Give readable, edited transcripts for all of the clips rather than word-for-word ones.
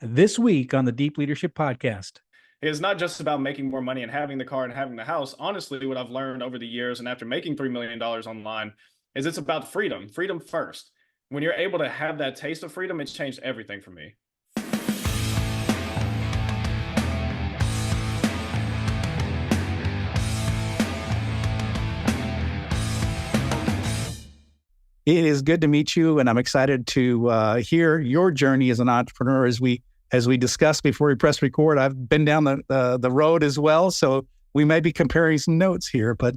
This week on the Deep Leadership Podcast. It's not just about making more money and having the car and having the house. Honestly, what I've learned over the years and after making $3 million online is it's about freedom first. When you're able to have that taste of freedom, it's changed everything for me. It is good to meet you, and I'm excited to hear your journey as an entrepreneur. As we discussed before we press record, I've been down the road as well, so we may be comparing some notes here. But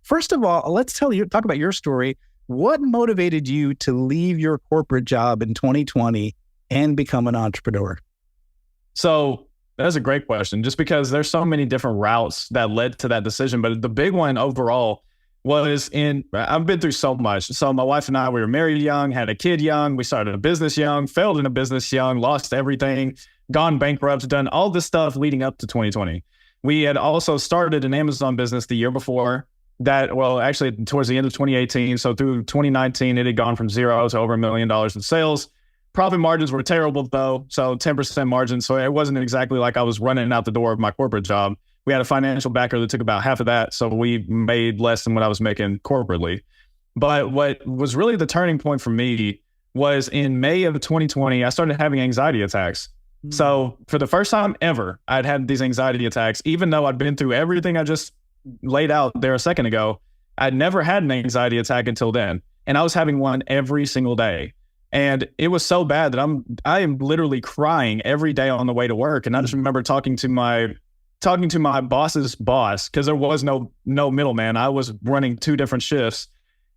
first of all, let's talk about your story. What motivated you to leave your corporate job in 2020 and become an entrepreneur? So that's a great question, just because there's so many different routes that led to that decision. But the big one overall I've been through so much. So my wife and I, we were married young, had a kid young, we started a business young, failed in a business young, lost everything, gone bankrupt, done all this stuff leading up to 2020. We had also started an Amazon business the year before that. Well, actually towards the end of 2018. So through 2019, it had gone from zero to over $1 million in sales. Profit margins were terrible though. So 10% margin. So it wasn't exactly like I was running out the door of my corporate job. We had a financial backer that took about half of that. So we made less than what I was making corporately. But what was really the turning point for me was in May of 2020, I started having anxiety attacks. Mm-hmm. So for the first time ever, I'd had these anxiety attacks, even though I'd been through everything I just laid out there a second ago. I'd never had an anxiety attack until then. And I was having one every single day. And it was so bad that I am literally crying every day on the way to work. And I just remember talking to my boss's boss, because there was no middleman. I was running 2 different shifts,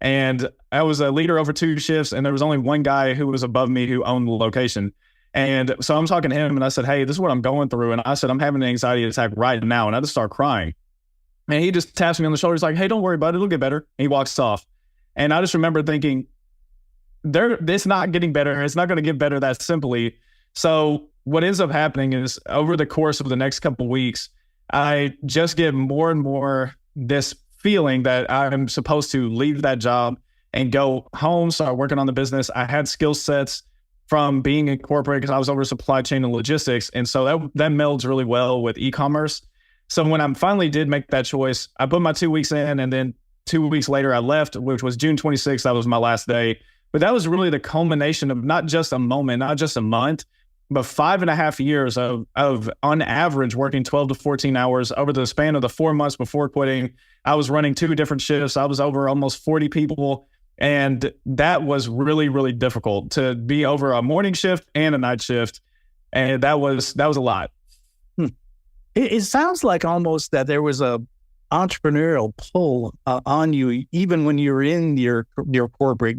and I was a leader over 2 shifts, and there was only one guy who was above me who owned the location. And so I'm talking to him, and I said, "Hey, this is what I'm going through." And I said, "I'm having an anxiety attack right now." And I just start crying. And he just taps me on the shoulder. He's like, "Hey, don't worry about it. It'll get better." And he walks off. And I just remember thinking, it's not getting better. It's not going to get better that simply. So what ends up happening is over the course of the next couple of weeks, I just get more and more this feeling that I'm supposed to leave that job and go home, start working on the business. I had skill sets from being in corporate because I was over supply chain and logistics. And so that melds really well with e-commerce. So when I finally did make that choice, I put my 2 weeks in, and then 2 weeks later I left, which was June 26th. That was my last day. But that was really the culmination of not just a moment, not just a month, but 5.5 years of on average working 12 to 14 hours over the span of the 4 months before quitting. I was running 2 different shifts. I was over almost 40 people. And that was really, really difficult to be over a morning shift and a night shift. And that was a lot. It sounds like almost that there was a entrepreneurial pull on you, even when you were in your corporate,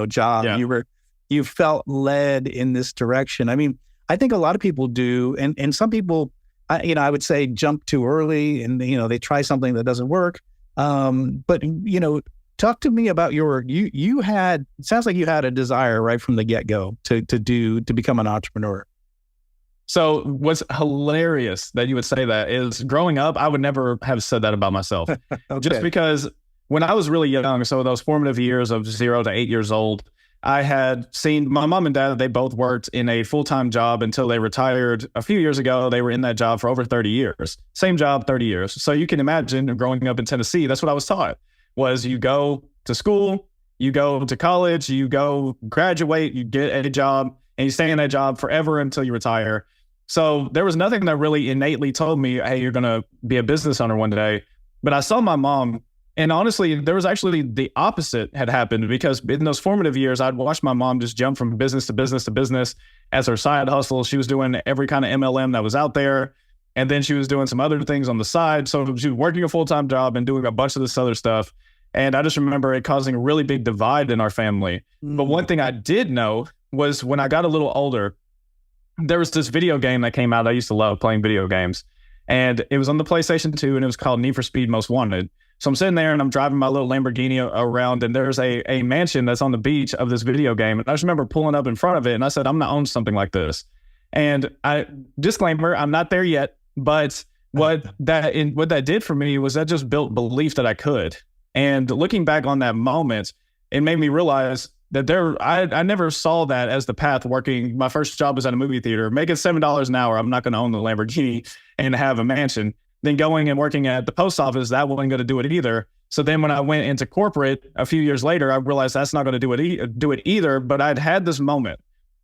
job. Yeah. You felt led in this direction. I mean, I think a lot of people do, and some people, I would say, jump too early, and they try something that doesn't work. But talk to me about it sounds like you had a desire right from the get-go to become an entrepreneur. So what's hilarious that you would say that is, growing up, I would never have said that about myself. Okay. Just because when I was really young, so those formative years of 0 to 8 years old, I had seen my mom and dad, they both worked in a full-time job until they retired a few years ago. They were in that job for over 30 years. Same job, 30 years. So you can imagine growing up in Tennessee, that's what I was taught, was you go to school, you go to college, you go graduate, you get a job, and you stay in that job forever until you retire. So there was nothing that really innately told me, hey, you're going to be a business owner one day. But I saw my mom, and honestly, there was actually the opposite had happened, because in those formative years, I'd watched my mom just jump from business to business to business as her side hustle. She was doing every kind of MLM that was out there. And then she was doing some other things on the side. So she was working a full-time job and doing a bunch of this other stuff. And I just remember it causing a really big divide in our family. But one thing I did know was when I got a little older, there was this video game that came out. I used to love playing video games. And it was on the PlayStation 2, and it was called Need for Speed Most Wanted. So I'm sitting there and I'm driving my little Lamborghini around, and there's a mansion that's on the beach of this video game. And I just remember pulling up in front of it, and I said, I'm going to own something like this. And disclaimer, I'm not there yet, but what that did for me was that just built belief that I could. And looking back on that moment, it made me realize I never saw that as the path working. My first job was at a movie theater, making $7 an hour. I'm not going to own the Lamborghini and have a mansion. Then going and working at the post office, that wasn't going to do it either. So then when I went into corporate a few years later, I realized that's not going to do it either. But I'd had this moment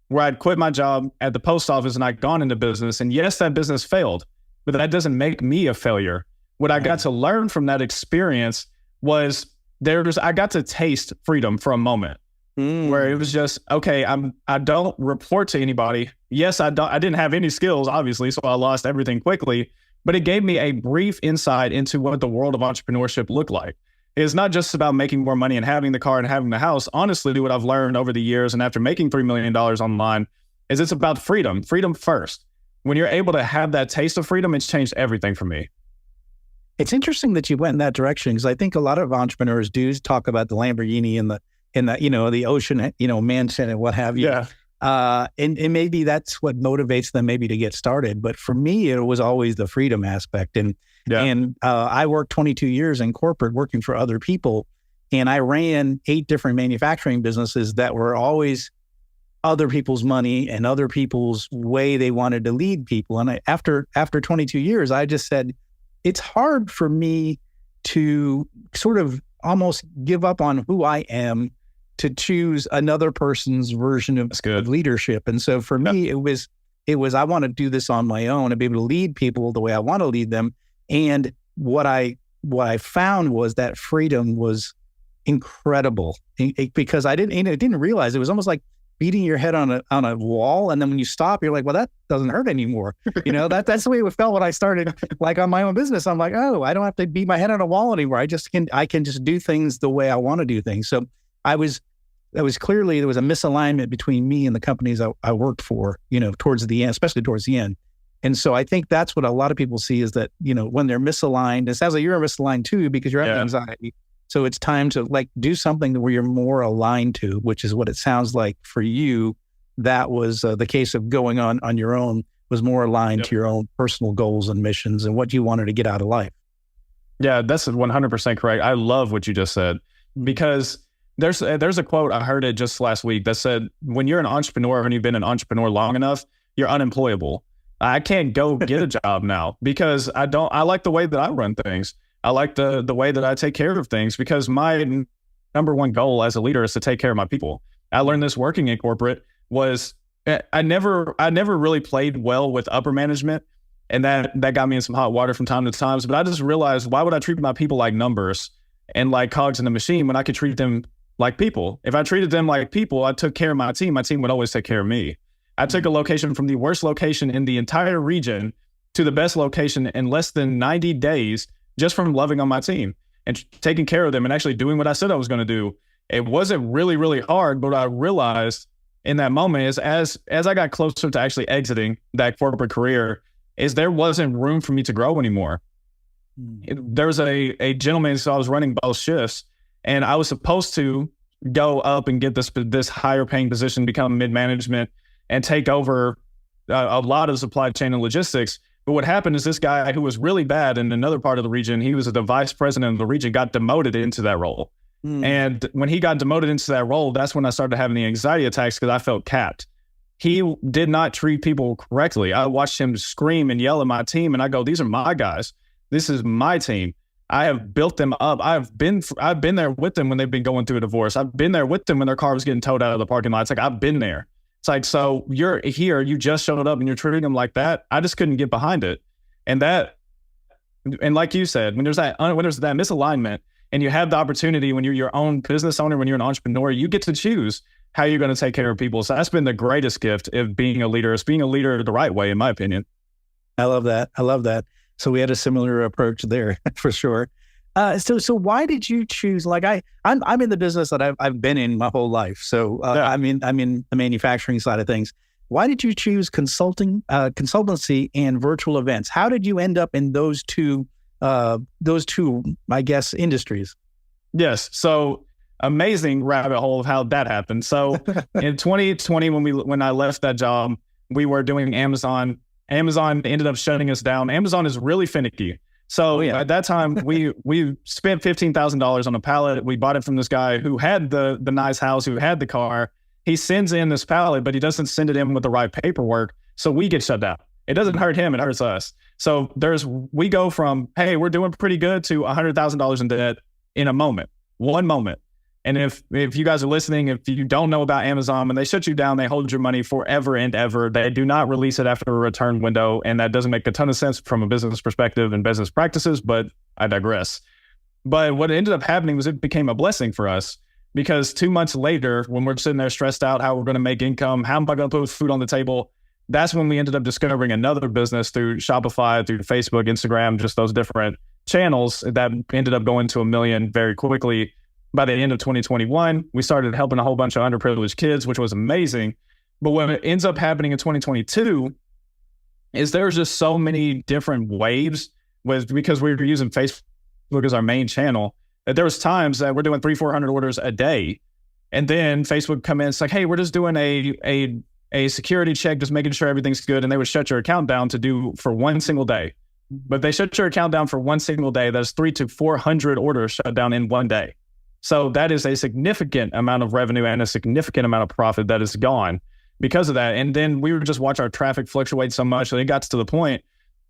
where I'd quit my job at the post office and I'd gone into business. And yes, that business failed, but that doesn't make me a failure. What I got to learn from that experience was I got to taste freedom for a moment. Where it was just, okay, I don't report to anybody. Yes, I didn't have any skills, obviously, so I lost everything quickly, but it gave me a brief insight into what the world of entrepreneurship looked like. It's not just about making more money and having the car and having the house. Honestly, what I've learned over the years and after making $3 million online is it's about freedom first. When you're able to have that taste of freedom, it's changed everything for me. It's interesting that you went in that direction, because I think a lot of entrepreneurs do talk about the Lamborghini and the the ocean, mansion and what have you. Yeah. And maybe that's what motivates them maybe to get started. But for me, it was always the freedom aspect. And I worked 22 years in corporate working for other people. And I ran 8 different manufacturing businesses that were always other people's money and other people's way they wanted to lead people. And after 22 years, I just said, it's hard for me to sort of almost give up on who I am to choose another person's version of leadership. And so for me, it was, I want to do this on my own and be able to lead people the way I want to lead them. And what I found was that freedom was incredible, because I didn't realize it was almost like beating your head on a wall. And then when you stop, you're like, well, that doesn't hurt anymore. That's the way it felt when I started like on my own business. I'm like, oh, I don't have to beat my head on a wall anymore. I can just do things the way I want to do things. So there was a misalignment between me and the companies I worked for, towards the end, especially towards the end. And so I think that's what a lot of people see is that, when they're misaligned, it sounds like you're misaligned too, because you're having anxiety. So it's time to do something where you're more aligned to, which is what it sounds like for you. That was the case of going on your own, was more aligned to your own personal goals and missions and what you wanted to get out of life. Yeah, that's 100% correct. I love what you just said, because there's a quote, I heard it just last week, that said, when you're an entrepreneur and you've been an entrepreneur long enough, you're unemployable. I can't go get a job now because I like the way that I run things. I like the way that I take care of things, because my number one goal as a leader is to take care of my people. I learned this working in corporate was I never really played well with upper management, and that got me in some hot water from time to time. But I just realized, why would I treat my people like numbers and like cogs in the machine when I could treat them like people? If I treated them like people, I took care of my team would always take care of me. I took a location from the worst location in the entire region to the best location in less than 90 days, just from loving on my team and taking care of them and actually doing what I said I was going to do. It wasn't really, really hard, but what I realized in that moment is as I got closer to actually exiting that corporate career, is there wasn't room for me to grow anymore. There was a gentleman, so I was running both shifts, and I was supposed to go up and get this higher paying position, become mid-management, and take over a lot of supply chain and logistics. But what happened is this guy who was really bad in another part of the region, he was the vice president of the region, got demoted into that role. And when he got demoted into that role, that's when I started having the anxiety attacks, because I felt capped. He did not treat people correctly. I watched him scream and yell at my team, and I go, these are my guys. This is my team. I have built them up. I've been there with them when they've been going through a divorce. I've been there with them when their car was getting towed out of the parking lot. It's like, I've been there. It's like, so you're here, you just showed up and you're treating them like that. I just couldn't get behind it. And like you said, when there's that misalignment, and you have the opportunity when you're your own business owner, when you're an entrepreneur, you get to choose how you're going to take care of people. So that's been the greatest gift of being a leader. It's being a leader the right way, in my opinion. I love that. So we had a similar approach there for sure. So why did you choose? Like I'm in the business that I've been in my whole life. So I'm in the manufacturing side of things. Why did you choose consultancy and virtual events? How did you end up in those two, I guess, industries? Yes. So amazing rabbit hole of how that happened. So in 2020, when I left that job, we were doing Amazon. Amazon ended up shutting us down. Amazon is really finicky. So at that time, we spent $15,000 on a pallet. We bought it from this guy who had the nice house, who had the car. He sends in this pallet, but he doesn't send it in with the right paperwork. So we get shut down. It doesn't hurt him, it hurts us. So we go from, hey, we're doing pretty good to $100,000 in debt in a moment, one moment. And if you guys are listening, if you don't know about Amazon, when they shut you down, they hold your money forever and ever. They do not release it after a return window. And that doesn't make a ton of sense from a business perspective and business practices, but I digress. But what ended up happening was it became a blessing for us, because 2 months later, when we're sitting there stressed out how we're going to make income, how am I going to put food on the table? That's when we ended up discovering another business through Shopify, through Facebook, Instagram, just those different channels that ended up going to $1 million very quickly. By the end of 2021, we started helping a whole bunch of underprivileged kids, which was amazing. But what ends up happening in 2022 is there's just so many different waves because we were using Facebook as our main channel, that there was times that we're doing 300-400 orders a day. And then Facebook come in, it's like, hey, we're just doing a security check, just making sure everything's good. And they would shut your account down for one single day. But they shut your account down for one single day. That's 300 to 400 orders shut down in one day. So that is a significant amount of revenue and a significant amount of profit that is gone because of that. And then we would just watch our traffic fluctuate so much that it got to the point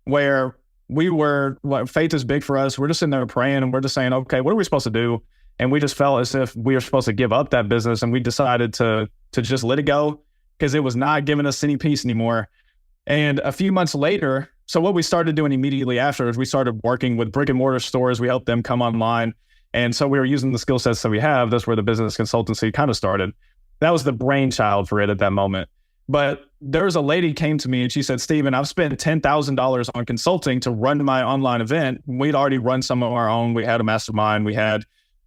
where faith is big for us. We're just sitting there praying and we're just saying, okay, what are we supposed to do? And we just felt as if we were supposed to give up that business, and we decided to just let it go because it was not giving us any peace anymore. And a few months later, so what we started doing immediately after is we started working with brick and mortar stores. We helped them come online. And so we were using the skill sets that we have. That's where the business consultancy kind of started. That was the brainchild for it at that moment. But there was a lady came to me and she said, Steven, I've spent $10,000 on consulting to run my online event. We'd already run some of our own. We had a mastermind. We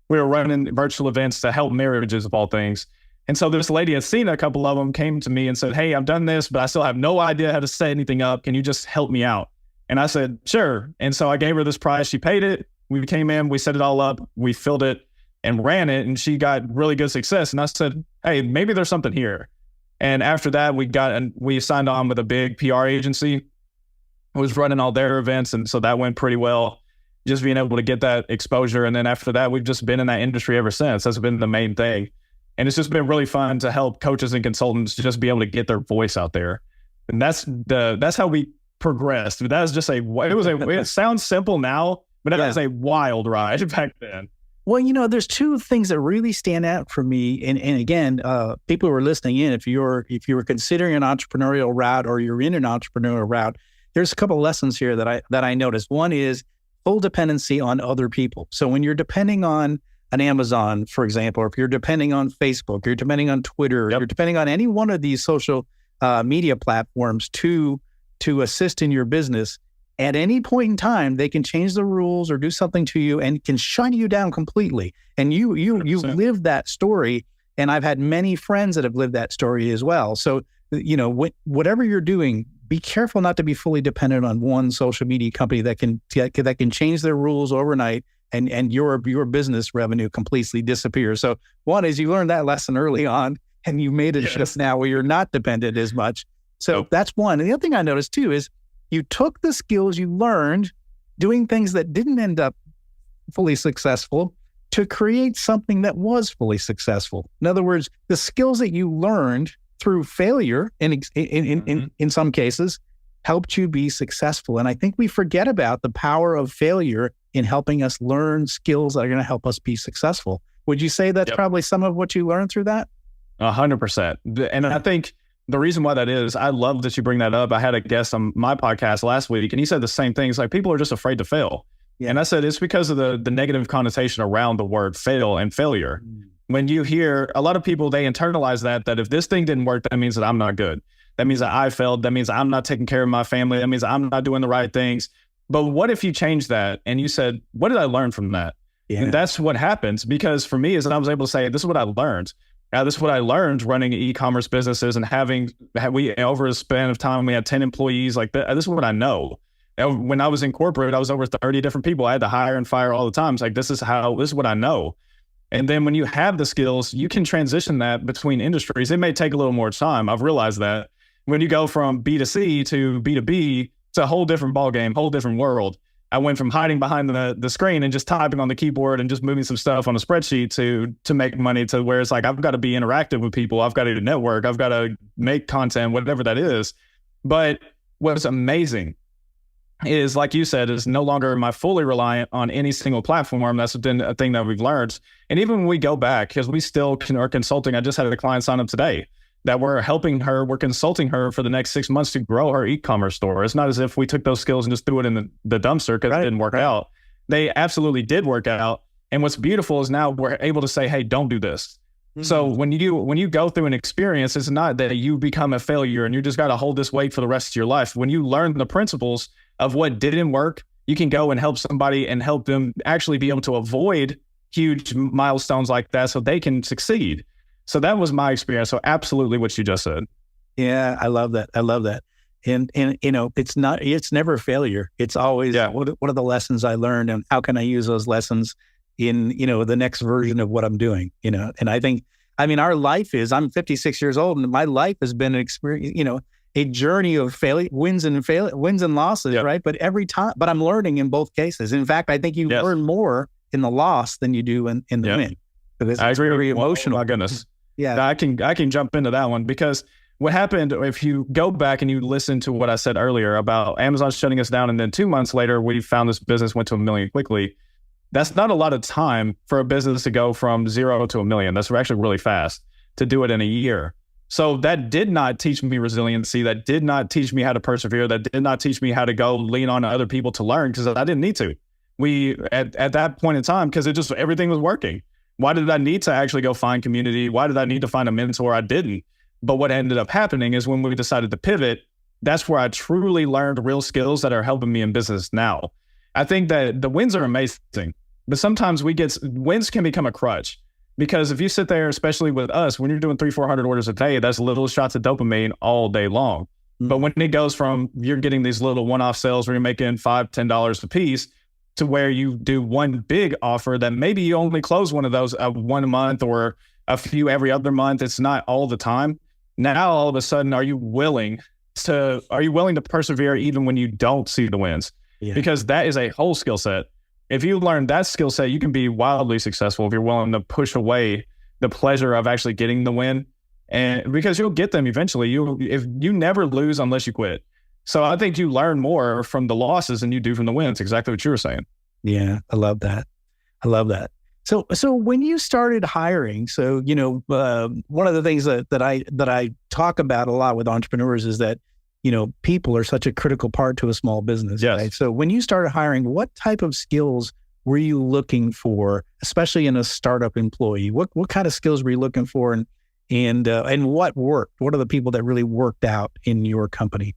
were running virtual events to help marriages of all things. And so this lady had seen a couple of them, came to me and said, hey, I've done this, but I still have no idea how to set anything up. Can you just help me out? And I said, sure. And so I gave her this price. She paid it. We came in, we set it all up, we filled it and ran it, and she got really good success. And I said, hey, maybe there's something here. And after that, we signed on with a big PR agency who was running all their events. And so that went pretty well, just being able to get that exposure. And then after that, we've just been in that industry ever since. That's been the main thing. And it's just been really fun to help coaches and consultants just be able to get their voice out there. And that's how we progressed. That was just it sounds simple now, but that was a wild ride back then. Well, there's two things that really stand out for me. And again, people who are listening in, if you're considering an entrepreneurial route or you're in an entrepreneurial route, there's a couple of lessons here that I noticed. One is full dependency on other people. So when you're depending on an Amazon, for example, or if you're depending on Facebook, you're depending on Twitter, you're depending on any one of these social media platforms to assist in your business, at any point in time, they can change the rules or do something to you and can shut you down completely. And you've lived that story. And I've had many friends that have lived that story as well. So, whatever you're doing, be careful not to be fully dependent on one social media company that can change their rules overnight and your business revenue completely disappears. So one is you learned that lesson early on and you made it shift now where you're not dependent as much. So that's one. And the other thing I noticed too is you took the skills you learned doing things that didn't end up fully successful to create something that was fully successful. In other words, the skills that you learned through failure in some cases helped you be successful. And I think we forget about the power of failure in helping us learn skills that are going to help us be successful. Would you say that's probably some of what you learned through that? 100%. And I think the reason why that is, I love that you bring that up. I had a guest on my podcast last week and he said the same thing. It's like people are just afraid to fail. Yeah. And I said, it's because of the negative connotation around the word fail and failure. When you hear a lot of people, they internalize that if this thing didn't work, that means that I'm not good. That means that I failed. That means I'm not taking care of my family. That means I'm not doing the right things. But what if you change that and you said, what did I learn from that? Yeah. And that's what happens, because for me is that I was able to say, this is what I learned. This is what I learned running e-commerce businesses and we over a span of time, we had 10 employees like that. This is what I know. When I was in corporate, I was over 30 different people. I had to hire and fire all the time. It's like, this is what I know. And then when you have the skills, you can transition that between industries. It may take a little more time. I've realized that when you go from B2C to B2B, it's a whole different ballgame, whole different world. I went from hiding behind the screen and just typing on the keyboard and just moving some stuff on a spreadsheet to make money, to where it's like, I've got to be interactive with people. I've got to network. I've got to make content, whatever that is. But what's amazing is, like you said, is no longer am I fully reliant on any single platform. That's been a thing that we've learned. And even when we go back, because we still are consulting, I just had a client sign up today that we're helping her, we're consulting her for the next 6 months to grow her e-commerce store. It's not as if we took those skills and just threw it in the dumpster because it didn't work out. They absolutely did work out. And what's beautiful is now we're able to say, hey, don't do this. Mm-hmm. So when you go through an experience, it's not that you become a failure and you just got to hold this weight for the rest of your life. When you learn the principles of what didn't work, you can go and help somebody and help them actually be able to avoid huge milestones like that so they can succeed. So that was my experience. So absolutely what you just said. Yeah, I love that. And it's never a failure. It's always, what are the lessons I learned and how can I use those lessons in, the next version of what I'm doing, and our life is, I'm 56 years old and my life has been an experience, a journey of wins and losses, right? But but I'm learning in both cases. In fact, I think you learn more in the loss than you do in the win. Because I agree. Very emotional. Oh my goodness. Yeah. I can jump into that one, because what happened, if you go back and you listen to what I said earlier about Amazon shutting us down, and then 2 months later, we found this business went to 1 million quickly. That's not a lot of time for a business to go from 0 to 1 million. That's actually really fast to do it in a year. So that did not teach me resiliency. That did not teach me how to persevere. That did not teach me how to go lean on other people to learn, because I didn't need to. We, at that point in time, because everything was working. Why did I need to actually go find community? Why did I need to find a mentor? I didn't. But what ended up happening is when we decided to pivot, that's where I truly learned real skills that are helping me in business now. I think that the wins are amazing, but sometimes wins can become a crutch, because if you sit there, especially with us, when you're doing 300-400 orders a day, that's little shots of dopamine all day long. Mm-hmm. But when it goes from you're getting these little one-off sales where you're making $5-10 a piece, to where you do one big offer that maybe you only close one of those 1 month or a few every other month. It's not all the time. Now, all of a sudden, are you willing to persevere even when you don't see the wins? Yeah. Because that is a whole skill set. If you learn that skill set, you can be wildly successful if you're willing to push away the pleasure of actually getting the win. And because you'll get them eventually. If you never lose unless you quit. So I think you learn more from the losses than you do from the wins. Exactly what you were saying. Yeah, I love that. So when you started hiring, one of the things that I talk about a lot with entrepreneurs is that, people are such a critical part to a small business. Yes. Right? So when you started hiring, what type of skills were you looking for, especially in a startup employee? What kind of skills were you looking for, and what worked? What are the people that really worked out in your company?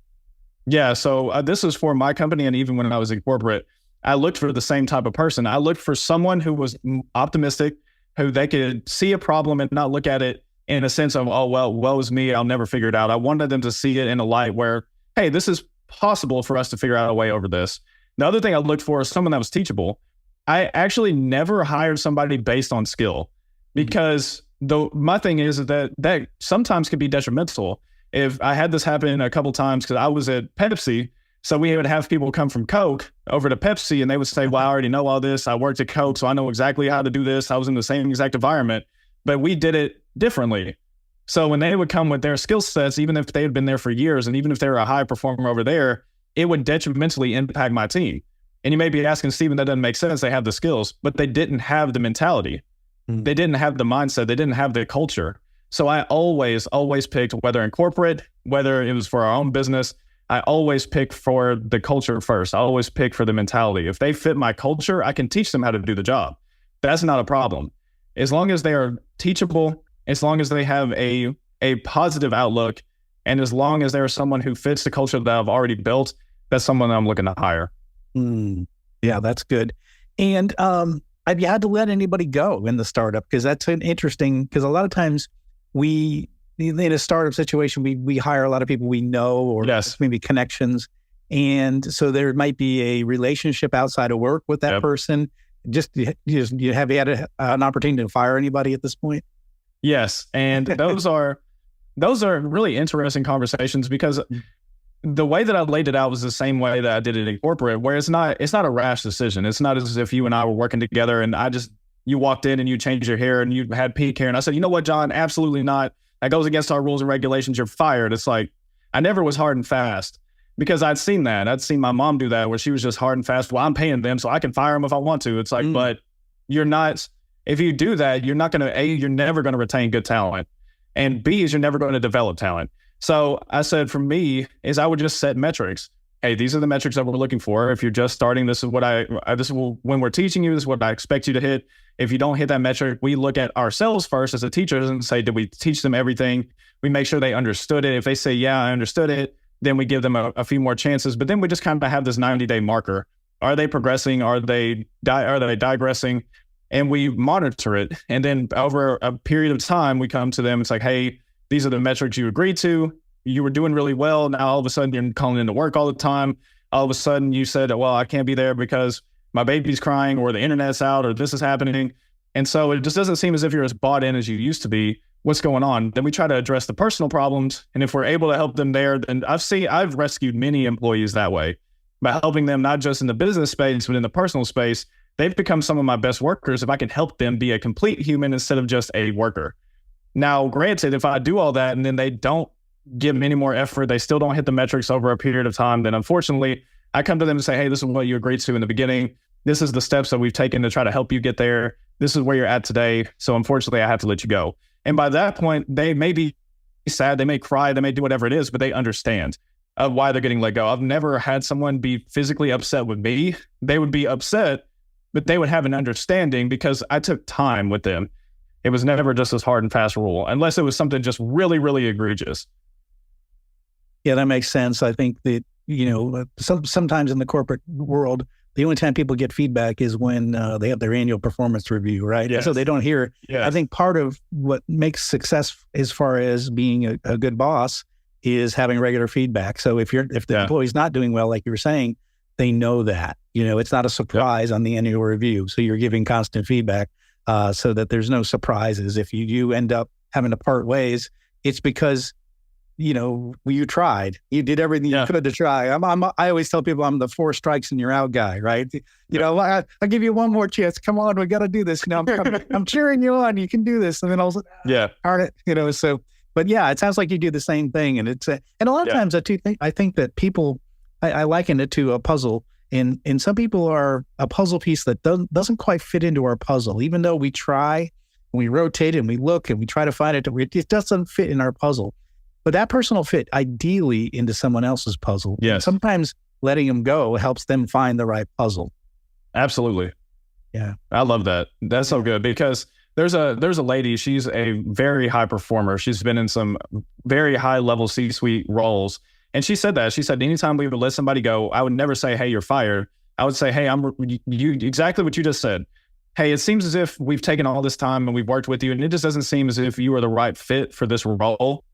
Yeah, so this is for my company, and even when I was in corporate, I looked for the same type of person. I looked for someone who was optimistic, who they could see a problem and not look at it in a sense of, oh, well, woe is me, I'll never figure it out. I wanted them to see it in a light where, hey, this is possible for us to figure out a way over this. The other thing I looked for is someone that was teachable. I actually never hired somebody based on skill, because my thing is that sometimes can be detrimental. If I had this happen a couple times, because I was at Pepsi, so we would have people come from Coke over to Pepsi, and they would say, well, I already know all this. I worked at Coke, so I know exactly how to do this. I was in the same exact environment, but we did it differently. So when they would come with their skill sets, even if they had been there for years, and even if they were a high performer over there, it would detrimentally impact my team. And you may be asking, Steven, that doesn't make sense. They have the skills, but they didn't have the mentality. Mm. They didn't have the mindset. They didn't have the culture. So I always picked, whether in corporate, whether it was for our own business, I always pick for the culture first. I always pick for the mentality. If they fit my culture, I can teach them how to do the job. That's not a problem. As long as they are teachable, as long as they have a positive outlook, and as long as they're someone who fits the culture that I've already built, that's someone that I'm looking to hire. Yeah, that's good. And have you had to let anybody go in the startup? Because that's because a lot of times in a startup situation, we hire a lot of people we know, or maybe connections. And so there might be a relationship outside of work with that person. Have you had an opportunity to fire anybody at this point? Yes. And those are really interesting conversations, because the way that I laid it out was the same way that I did it in corporate, where it's not a rash decision. It's not as if you and I were working together and you walked in and you changed your hair and you had pink hair. And I said, you know what, John, absolutely not. That goes against our rules and regulations. You're fired. It's like, I never was hard and fast because I'd seen that. I'd seen my mom do that where she was just hard and fast. Well, I'm paying them, so I can fire them if I want to. It's like, but you're not, if you do that, you're not going to, A, you're never going to retain good talent. And B is you're never going to develop talent. So I said for me is I would just set metrics. Hey, these are the metrics that we're looking for. If you're just starting, this is what when we're teaching you, this is what I expect you to hit. If you don't hit that metric, we look at ourselves first as a teacher and say, did we teach them everything? We make sure they understood it. If they say, yeah, I understood it, then we give them a few more chances. But then we just kind of have this 90-day marker. Are they progressing? Are they digressing? And we monitor it. And then over a period of time, we come to them. It's like, hey, these are the metrics you agreed to. You were doing really well. Now, all of a sudden, you're calling into work all the time. All of a sudden, you said, well, I can't be there because my baby's crying or the internet's out or this is happening. And so it just doesn't seem as if you're as bought in as you used to be. What's going on? Then we try to address the personal problems. And if we're able to help them there, then I've rescued many employees that way by helping them, not just in the business space, but in the personal space. They've become some of my best workers if I can help them be a complete human instead of just a worker. Now, granted, if I do all that and then they don't give any more effort, they still don't hit the metrics over a period of time, then unfortunately, I come to them and say, hey, this is what you agreed to in the beginning. This is the steps that we've taken to try to help you get there. This is where you're at today. So unfortunately, I have to let you go. And by that point, they may be sad, they may cry, they may do whatever it is, but they understand why they're getting let go. I've never had someone be physically upset with me. They would be upset, but they would have an understanding because I took time with them. It was never just this hard and fast rule, unless it was something just really, really egregious. Yeah, that makes sense. I think that, sometimes in the corporate world, the only time people get feedback is when they have their annual performance review, right? Yes. So they don't hear. Yes. I think part of what makes success as far as being a good boss is having regular feedback. So if the employee's not doing well, like you were saying, they know that. It's not a surprise on the annual review. So you're giving constant feedback so that there's no surprises. If you end up having to part ways, it's because you tried. You did everything you could to try. I always tell people I'm the 4 strikes and you're out guy, right? I'll give you one more chance. Come on, we got to do this. I'm cheering you on. You can do this. And then I was like, darn it. So, but yeah, it sounds like you do the same thing. And it's and a lot of times I think that people, I liken it to a puzzle. And some people are a puzzle piece that doesn't quite fit into our puzzle, even though we try, we rotate and we look and we try to find it. It doesn't fit in our puzzle. But that person will fit ideally into someone else's puzzle. Yes. And sometimes letting them go helps them find the right puzzle. Absolutely. Yeah. I love that. That's so good because there's a lady, she's a very high performer. She's been in some very high level C-suite roles. And she said that. She said, anytime we would let somebody go, I would never say, hey, you're fired. I would say, hey, you exactly what you just said. Hey, it seems as if we've taken all this time and we've worked with you, and it just doesn't seem as if you are the right fit for this role.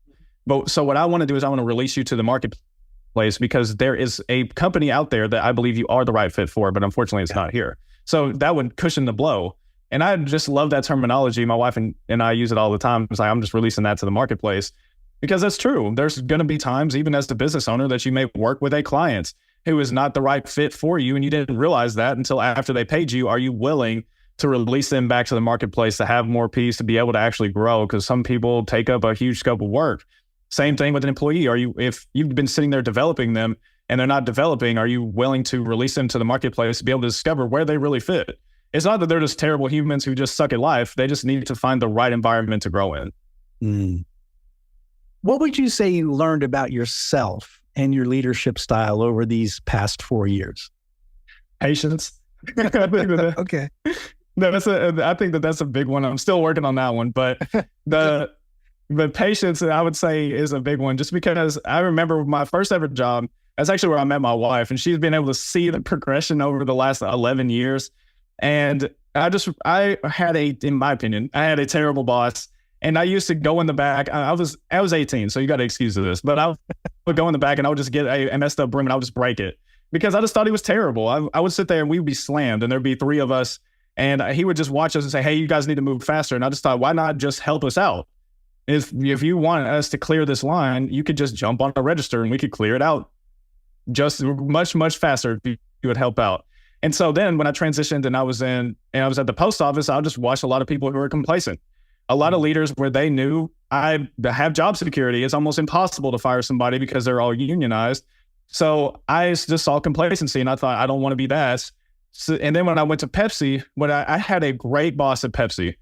But so what I want to do is I want to release you to the marketplace because there is a company out there that I believe you are the right fit for, but unfortunately it's not here. So that would cushion the blow. And I just love that terminology. My wife and I use it all the time. It's like, I'm just releasing that to the marketplace because that's true. There's going to be times, even as the business owner, that you may work with a client who is not the right fit for you. And you didn't realize that until after they paid you. Are you willing to release them back to the marketplace to have more peace, to be able to actually grow? Because some people take up a huge scope of work. Same thing with an employee. If you've been sitting there developing them and they're not developing, are you willing to release them to the marketplace to be able to discover where they really fit? It's not that they're just terrible humans who just suck at life. They just need to find the right environment to grow in. Mm. What would you say you learned about yourself and your leadership style over these past 4 years? Patience. Okay. No, I think that's a big one. I'm still working on that one, but the patience, I would say, is a big one, just because I remember my first ever job. That's actually where I met my wife, and she's been able to see the progression over the last 11 years. And in my opinion, I had a terrible boss, and I used to go in the back. I was 18, so you got to excuse this, but I would go in the back and I would just get a messed up broom and I would just break it because I just thought he was terrible. I would sit there and we would be slammed, and there'd be 3 of us, and he would just watch us and say, hey, you guys need to move faster. And I just thought, why not just help us out? If you want us to clear this line, you could just jump on a register and we could clear it out just much, much faster if you would help out. And so then when I transitioned and I was at the post office, I just watched a lot of people who were complacent. A lot of leaders where they knew I have job security. It's almost impossible to fire somebody because they're all unionized. So I just saw complacency and I thought, I don't want to be that. So, and then when I went to Pepsi, I had a great boss at Pepsi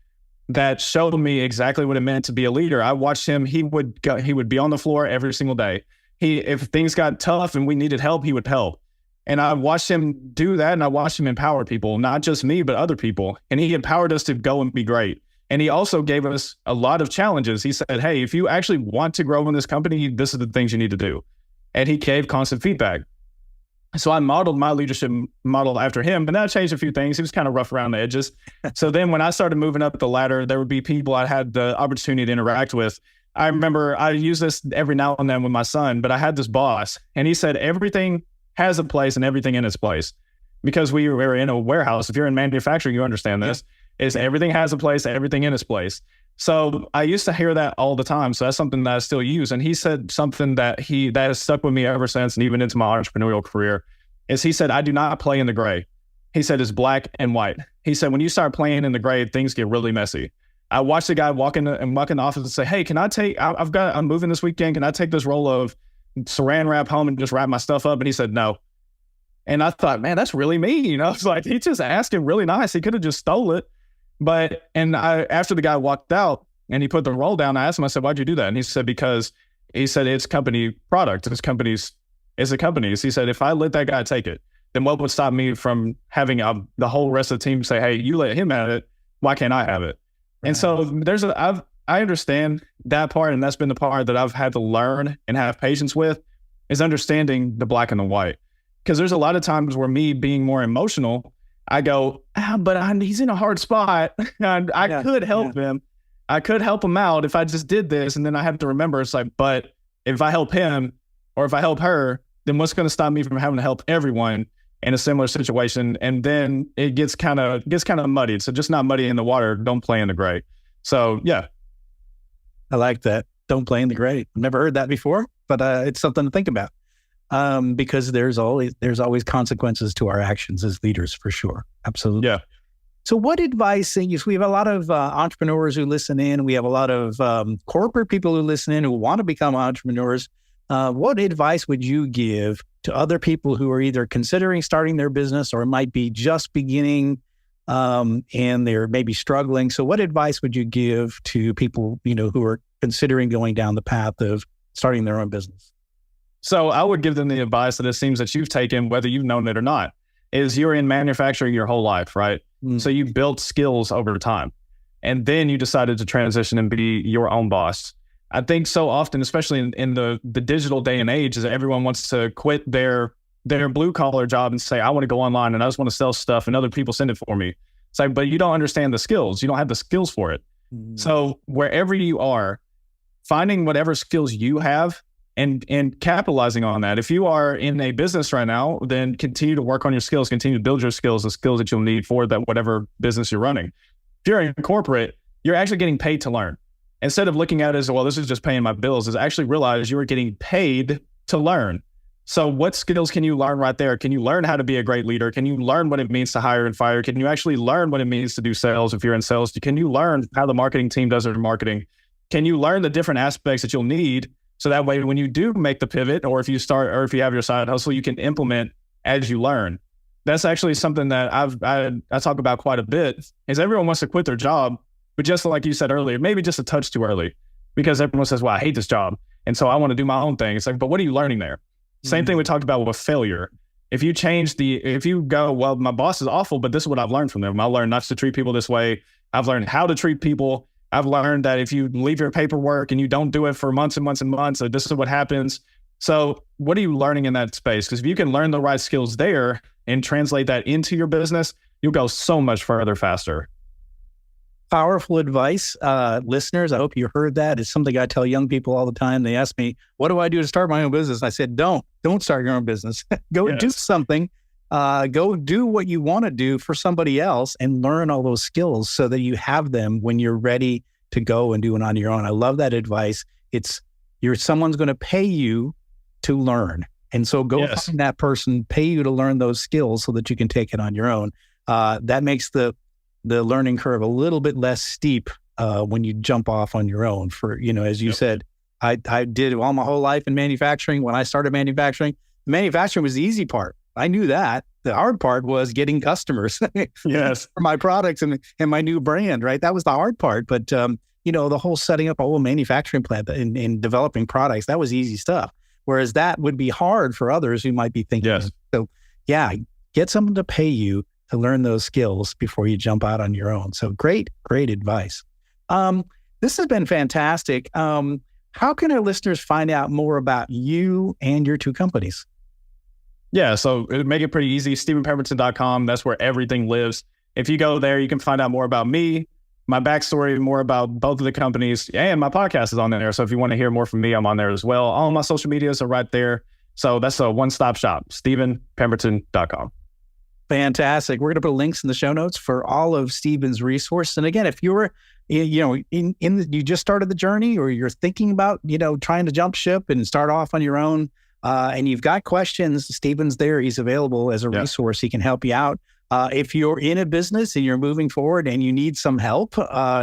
that showed me exactly what it meant to be a leader. I watched him. He would be on the floor every single day. If things got tough and we needed help, he would help. And I watched him do that, and I watched him empower people, not just me, but other people. And he empowered us to go and be great. And he also gave us a lot of challenges. He said, hey, if you actually want to grow in this company, this is the things you need to do. And he gave constant feedback. So I modeled my leadership model after him, but then I changed a few things. He was kind of rough around the edges. So then when I started moving up the ladder, there would be people I had the opportunity to interact with. I remember I use this every now and then with my son, but I had this boss and he said, everything has a place and everything in its place. Because we were in a warehouse. If you're in manufacturing, you understand this, is everything has a place, everything in its place. So I used to hear that all the time. So that's something that I still use. And he said something that has stuck with me ever since, and even into my entrepreneurial career, is he said, I do not play in the gray. He said, it's black and white. He said, when you start playing in the gray, things get really messy. I watched the guy walk in the office and say, hey, can I take, I'm moving this weekend. Can I take this roll of saran wrap home and just wrap my stuff up? And he said, no. And I thought, man, that's really mean. I was like, he just asked him really nice. He could have just stole it. After the guy walked out and he put the roll down, I asked him, I said, why'd you do that? And he said, because he said, it's company product. It's a company's. He said, if I let that guy take it, then what would stop me from having the whole rest of the team say, hey, you let him have it. Why can't I have it? Right. And so I understand that part. And that's been the part that I've had to learn and have patience with, is understanding the black and the white. Because there's a lot of times where me being more emotional, I go, but he's in a hard spot. I could help him. I could help him out if I just did this. And then I have to remember, it's like, but if I help him or if I help her, then what's going to stop me from having to help everyone in a similar situation? And then it gets kind of muddied. So just not muddy in the water. Don't play in the gray. So yeah. I like that. Don't play in the gray. I've never heard that before, but it's something to think about. Because there's always consequences to our actions as leaders, for sure. Absolutely. Yeah. So what advice, we have a lot of entrepreneurs who listen in, we have a lot of corporate people who listen in who want to become entrepreneurs. What advice would you give to other people who are either considering starting their business or might be just beginning and they're maybe struggling? So what advice would you give to people, who are considering going down the path of starting their own business? So I would give them the advice that it seems that you've taken, whether you've known it or not, is you're in manufacturing your whole life, right? Mm. So you built skills over time, and then you decided to transition and be your own boss. I think so often, especially in the digital day and age, is that everyone wants to quit their blue collar job and say, I want to go online and I just want to sell stuff and other people send it for me. It's like, but you don't understand the skills. You don't have the skills for it. Mm. So wherever you are, finding whatever skills you have and capitalizing on that. If you are in a business right now, then continue to work on your skills, continue to build your skills, the skills that you'll need for that whatever business you're running. If you're in corporate, you're actually getting paid to learn. Instead of looking at it as, well, this is just paying my bills, is actually realize you are getting paid to learn. So what skills can you learn right there? Can you learn how to be a great leader? Can you learn what it means to hire and fire? Can you actually learn what it means to do sales if you're in sales? Can you learn how the marketing team does their marketing? Can you learn the different aspects that you'll need? So that way, when you do make the pivot, or if you have your side hustle, you can implement as you learn. That's actually something that I talk about quite a bit, is everyone wants to quit their job, but just like you said earlier, maybe just a touch too early, because everyone says, well, I hate this job. And so I want to do my own thing. It's like, but what are you learning there? Mm-hmm. Same thing we talked about with failure. If you go, well, my boss is awful, but this is what I've learned from them. I learned not to treat people this way. I've learned how to treat people. I've learned that if you leave your paperwork and you don't do it for months and months and months, this is what happens. So what are you learning in that space? Because if you can learn the right skills there and translate that into your business, you'll go so much further faster. Powerful advice. Listeners, I hope you heard that. It's something I tell young people all the time. They ask me, what do I do to start my own business? I said, don't start your own business. Go do something. Go do what you want to do for somebody else and learn all those skills so that you have them when you're ready to go and do it on your own. I love that advice. Someone's going to pay you to learn. And so go find that person, pay you to learn those skills so that you can take it on your own. That makes the learning curve a little bit less steep when you jump off on your own. For, as you said, I did all my whole life in manufacturing. When I started manufacturing was the easy part. I knew that. The hard part was getting customers for my products and my new brand, right? That was the hard part. But, the whole setting up a whole manufacturing plant and developing products, that was easy stuff. Whereas that would be hard for others who might be thinking. So get someone to pay you to learn those skills before you jump out on your own. So great advice. This has been fantastic. How can our listeners find out more about you and your two companies? Yeah, so it'd make it pretty easy. StevenPemberton.com. That's where everything lives. If you go there, you can find out more about me, my backstory, more about both of the companies, and my podcast is on there. So if you want to hear more from me, I'm on there as well. All my social medias are right there. So that's a one-stop shop, StevenPemberton.com. Fantastic. We're going to put links in the show notes for all of Steven's resources. And again, if you're, you just started the journey, or you're thinking about, trying to jump ship and start off on your own, and you've got questions, Steven's there. He's available as a resource. He can help you out. If you're in a business and you're moving forward and you need some help,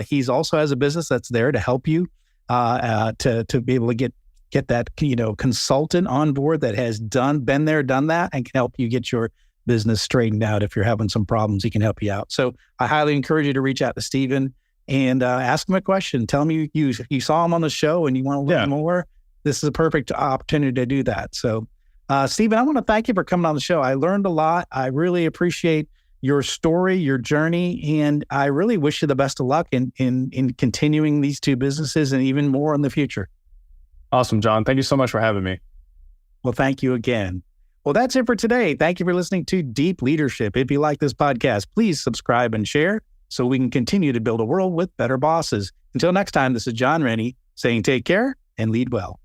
he's also has a business that's there to help you to be able to get that consultant on board that has been there, done that, and can help you get your business straightened out. If you're having some problems, he can help you out. So I highly encourage you to reach out to Steven and ask him a question. Tell him you saw him on the show and you want to learn more. This is a perfect opportunity to do that. So, Steven, I want to thank you for coming on the show. I learned a lot. I really appreciate your story, your journey, and I really wish you the best of luck in continuing these two businesses and even more in the future. Awesome, John. Thank you so much for having me. Well, thank you again. Well, that's it for today. Thank you for listening to Deep Leadership. If you like this podcast, please subscribe and share so we can continue to build a world with better bosses. Until next time, this is John Rennie saying take care and lead well.